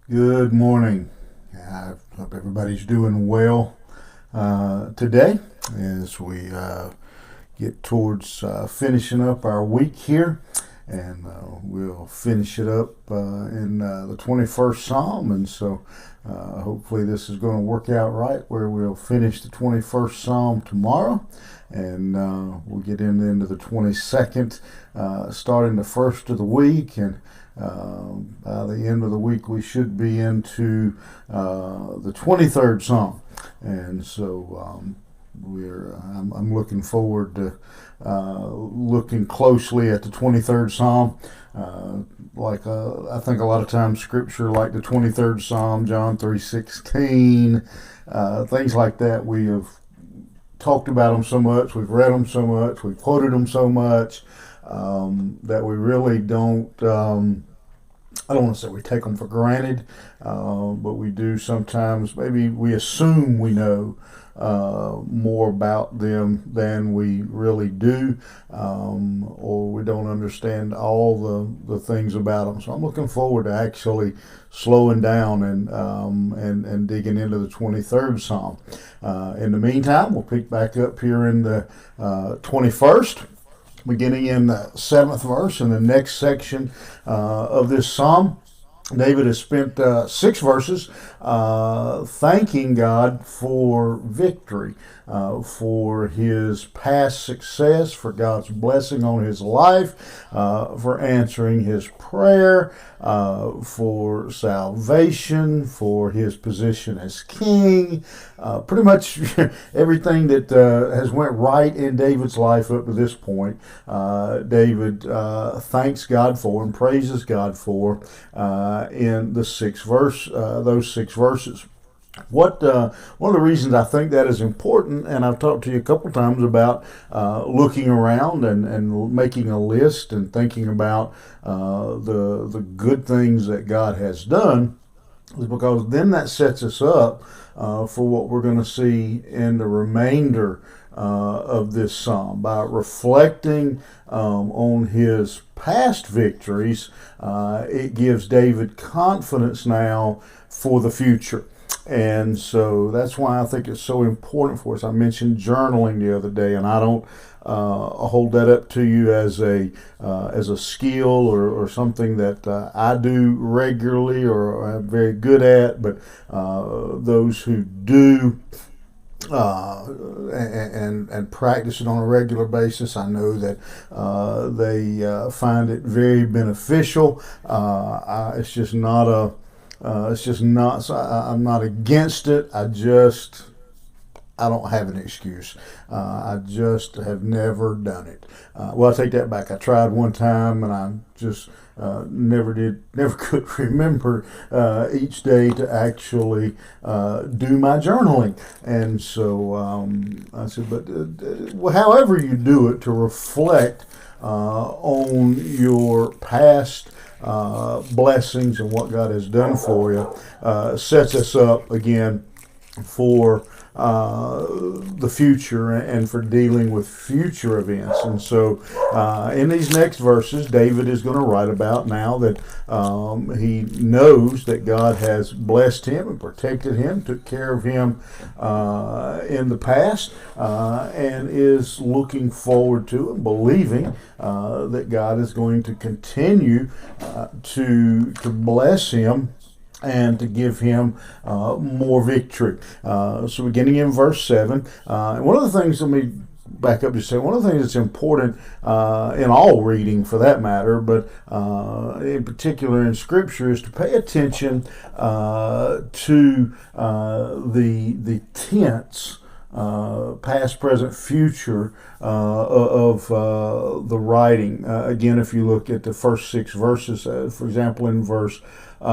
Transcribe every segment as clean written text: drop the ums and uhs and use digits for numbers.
Good morning. I hope everybody's doing well today as we get towards finishing up our week here. And we'll finish it up in the 21st Psalm. And so hopefully this is going to work out right where we'll finish the 21st Psalm tomorrow. And we'll get into the 22nd, starting the first of the week. And by the end of the week, we should be into the 23rd Psalm. And so I'm looking forward to looking closely at the 23rd Psalm. I think a lot of times Scripture, like the 23rd Psalm, John 3:16, things like that, we have talked about them so much, we've read them so much, we've quoted them so much that we really don't. I don't want to say we take them for granted, but we do sometimes. Maybe we assume we know more about them than we really do, or we don't understand all the things about them. So I'm looking forward to actually slowing down and digging into the 23rd Psalm. In the meantime, we'll pick back up here in the 21st. Beginning in the 7th verse in the next section of this psalm. David has spent 6 verses thanking God for victory, for his past success, for God's blessing on his life, for answering his prayer, for salvation, for his position as king. Pretty much everything that has went right in David's life up to this point, David thanks God for and praises God for in the those 6 verses. One of the reasons I think that is important, and I've talked to you a couple times about looking around and making a list and thinking about the good things that God has done, is because then that sets us up for what we're going to see in the remainder of this psalm. By reflecting on his past victories, it gives David confidence now for the future. And so that's why I think it's so important for us. I mentioned journaling the other day, and I don't hold that up to you as a skill or something that I do regularly or I'm very good at, but those who do and practice it on a regular basis, I know that they find it very beneficial. It's just not a it's just not. So I'm not against it. I don't have an excuse. I just have never done it. Well, I take that back. I tried one time, and I just never could remember each day to actually do my journaling. And so I said, but however you do it, to reflect on your past blessings and what God has done for you sets us up again for the future and for dealing with future events. And so in these next verses, David is going to write about now that he knows that God has blessed him and protected him, took care of him in the past, and is looking forward to and believing that God is going to continue to bless him and to give him more victory. So beginning in verse 7, one of the things, let me back up to say, one of the things that's important in all reading for that matter, but in particular in Scripture, is to pay attention to the tense, past, present, future of the writing. Again, if you look at the first 6 verses, for example, in verse 2,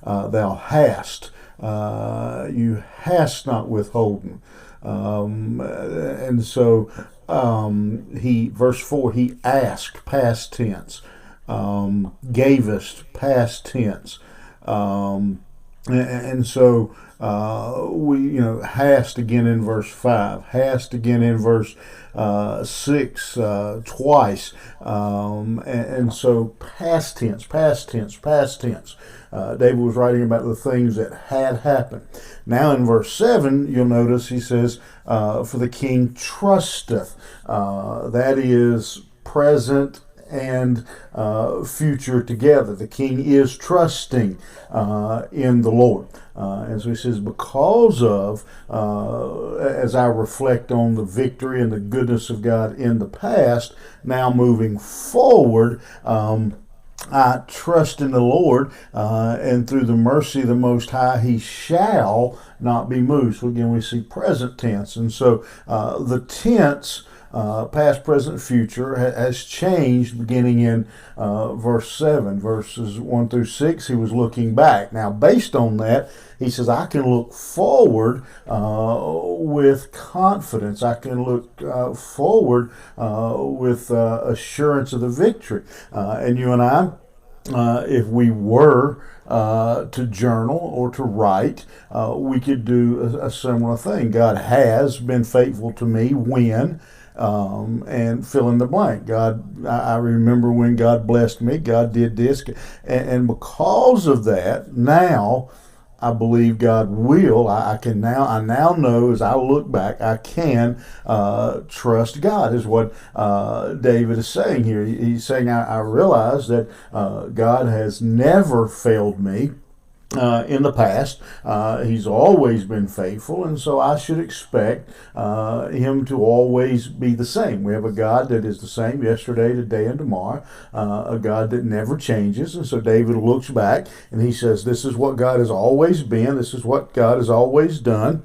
thou hast, you hast not withholden. And so verse 4, he asked, past tense, gavest, past tense. And so we, hast again in verse 5, hast again in verse 6 twice. And so past tense, past tense, past tense. David was writing about the things that had happened. Now in verse 7, you'll notice he says, for the king trusteth. That is present and future together. The king is trusting in the Lord. And so he says, because of, as I reflect on the victory and the goodness of God in the past, now moving forward, I trust in the Lord, and through the mercy of the Most High, He shall not be moved. So again, we see present tense. And so the tense, past, present, future, has changed beginning in verse 7. Verses 1 through 6, he was looking back. Now, based on that, he says, I can look forward with confidence. I can look forward with assurance of the victory. And you and I, if we were to journal or to write, we could do a similar thing. God has been faithful to me when, and fill in the blank. God, I remember when God blessed me, God did this. And because of that, now I believe God will. I now know as I look back, I can trust God, is what David is saying here. He's saying, I realize that God has never failed me. In the past, he's always been faithful, and so I should expect him to always be the same. We have a God that is the same yesterday, today, and tomorrow, a God that never changes. And so David looks back and he says, this is what God has always been, this is what God has always done.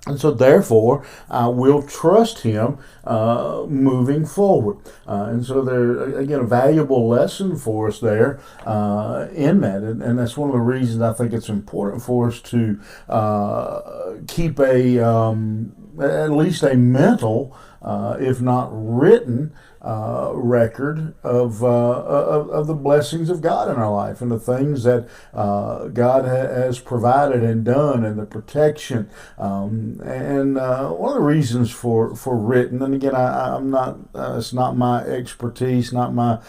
And so, therefore, I will trust him moving forward. And so, there again, a valuable lesson for us there in that. And that's one of the reasons I think it's important for us to keep at least a mental, if not written, record of the blessings of God in our life and the things that God has provided and done, and the protection. And one of the reasons for written, and again, I'm not, it's not my expertise, not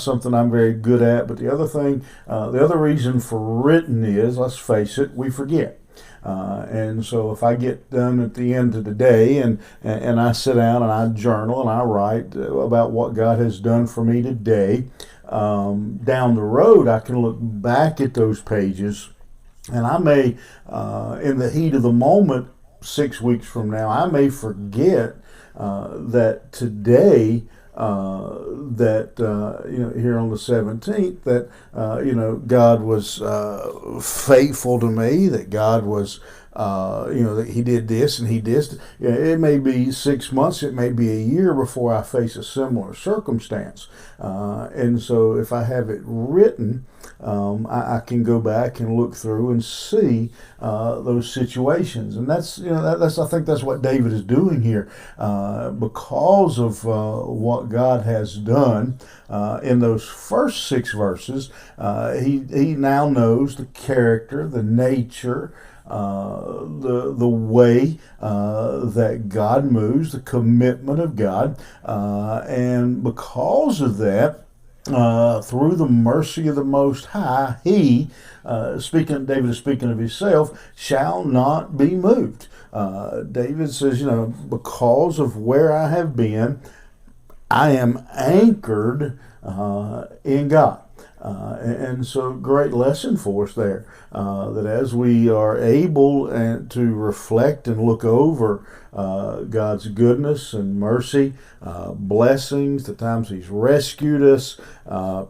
something I'm very good at. But the other reason for written is, let's face it, we forget. And so if I get done at the end of the day and I sit down and I journal and I write about what God has done for me today, down the road I can look back at those pages, and I may, in the heat of the moment, 6 weeks from now, I may forget that today, here on the 17th, that God was faithful to me, that God was that he did this and he did. It may be 6 months, it may be a year before I face a similar circumstance. And so if I have it written, I can go back and look through and see those situations. And that's I think that's what David is doing here, because of what God has done in those first 6 verses. He now knows the character, the nature, the way that God moves, the commitment of God, and because of that, through the mercy of the Most High, he, David is speaking of himself, shall not be moved. David says, because of where I have been, I am anchored in God. And so, great lesson for us there, that as we are able to reflect and look over God's goodness and mercy, blessings, the times He's rescued us,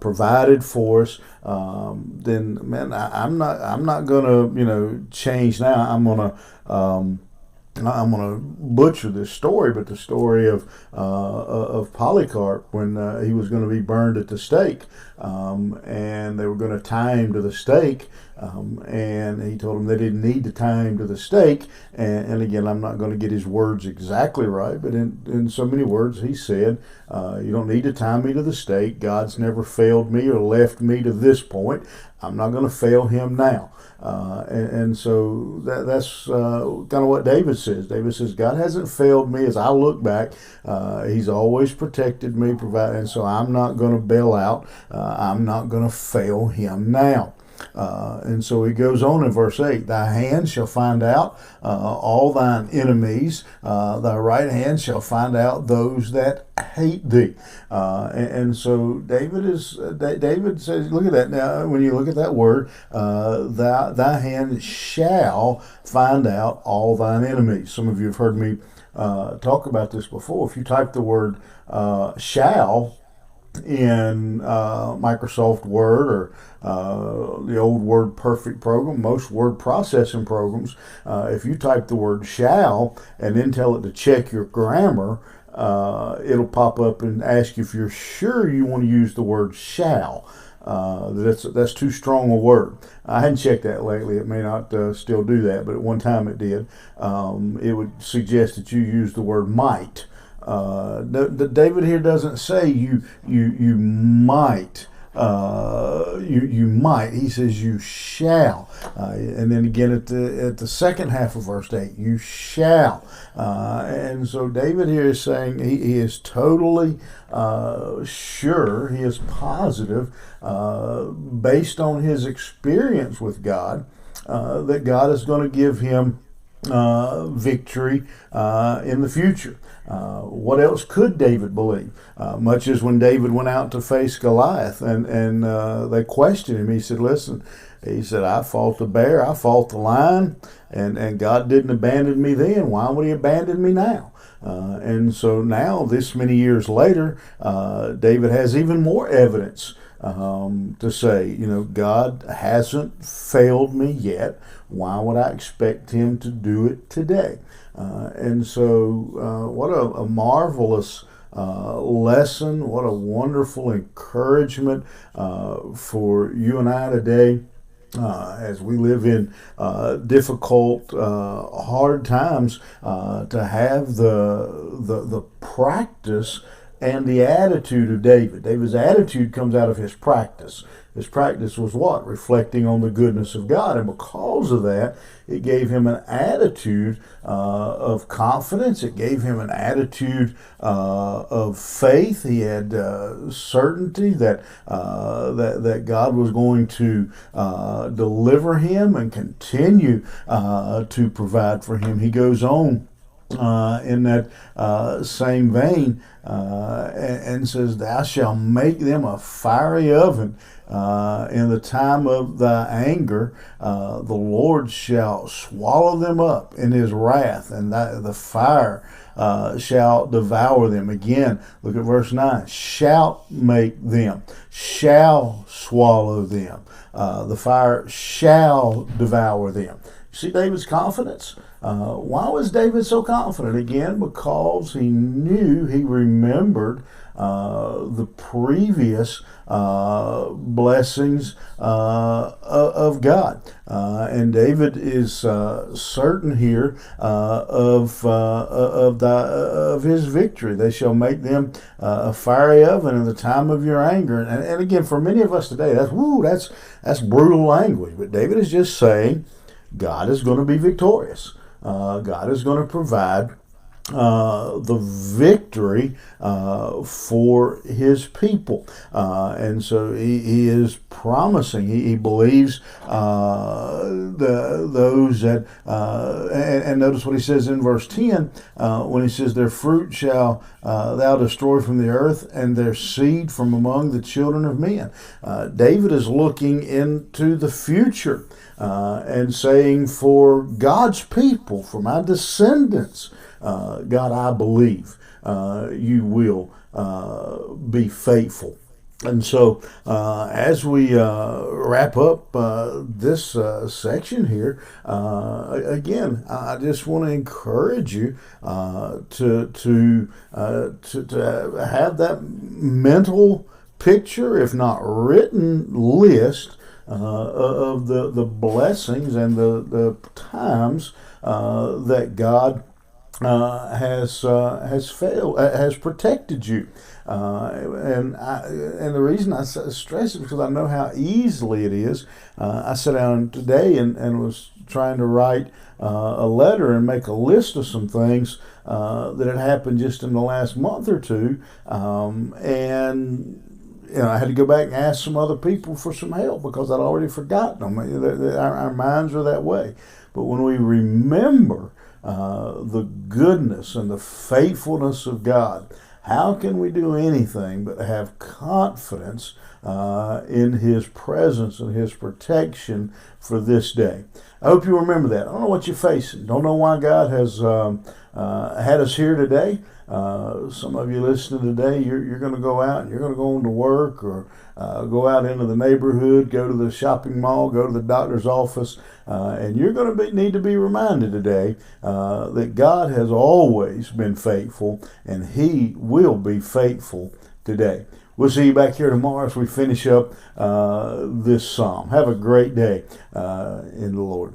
provided for us, then man, I'm not gonna change now. I'm gonna butcher this story, but the story of Polycarp when he was going to be burned at the stake, and they were going to tie him to the stake, And he told them they didn't need to tie him to the stake. And again, I'm not going to get his words exactly right, but in so many words, he said, you don't need to tie me to the stake. God's never failed me or left me to this point. I'm not going to fail him now. And so that's kind of what David says. David says, God hasn't failed me as I look back. He's always protected me, provided, and so I'm not going to bail out. I'm not going to fail him now. And so he goes on in verse 8, thy hand shall find out all thine enemies, thy right hand shall find out those that hate thee. And so David says, look at that now, when you look at that word, thy hand shall find out all thine enemies. Some of you have heard me talk about this before. If you type the word shall in Microsoft Word or the old WordPerfect program, most word processing programs, if you type the word shall and then tell it to check your grammar, it'll pop up and ask you if you're sure you want to use the word shall. That's too strong a word. I hadn't checked that lately. It may not still do that, but at one time it did. It would suggest that you use the word might. David here doesn't say you might. You might. He says you shall. And then again at the second half of verse 8, you shall. And so David here is saying he is totally sure, he is positive, based on his experience with God, that God is going to give him victory in the future. What else could David believe? Much as when David went out to face Goliath and they questioned him, he said, listen, he said, I fought the bear, I fought the lion, and God didn't abandon me then. Why would he abandon me now? And so now, this many years later, David has even more evidence to say, God hasn't failed me yet. Why would I expect him to do it today? And so what a marvelous lesson, what a wonderful encouragement for you and I today. As we live in difficult, hard times, to have the practice and the attitude of David. David's attitude comes out of his practice. His practice was what? Reflecting on the goodness of God. And because of that, it gave him an attitude of confidence. It gave him an attitude of faith. He had certainty that God was going to deliver him and continue to provide for him. He goes on in that same vein and says, thou shalt make them a fiery oven. In the time of thy anger, the Lord shall swallow them up in his wrath, and the fire shall devour them. Again, look at verse 9. Shalt make them, shall swallow them. The fire shall devour them. See David's confidence? Why was David so confident? Again, because he remembered the previous blessings of God. And David is certain here of his victory. They shall make them a fiery oven in the time of your anger. And again, for many of us today, that's brutal language. But David is just saying God is going to be victorious. God is going to provide the victory for his people. And so he is promising, he believes those that, and notice what he says in verse 10, when he says, their fruit shall thou destroy from the earth, and their seed from among the children of men. David is looking into the future and saying, for God's people, for my descendants, God, I believe you will be faithful. And so as we wrap up this section here, again, I just want to encourage you to have that mental picture, if not written list, of the blessings and the times that God has protected you, and the reason I stress it because I know how easily it is. I sat down today and was trying to write a letter and make a list of some things that had happened just in the last month or two, and I had to go back and ask some other people for some help because I'd already forgotten them. Our minds are that way. But when we remember the goodness and the faithfulness of God, how can we do anything but have confidence in His presence and His protection for this day? I hope you remember that. I don't know what you're facing. Don't know why God has had us here today. Some of you listening today, you're going to go out and you're going to go into work or go out into the neighborhood, go to the shopping mall, go to the doctor's office, and you're going to need to be reminded today that God has always been faithful and He will be faithful today. We'll see you back here tomorrow as we finish up this psalm. Have a great day in the Lord.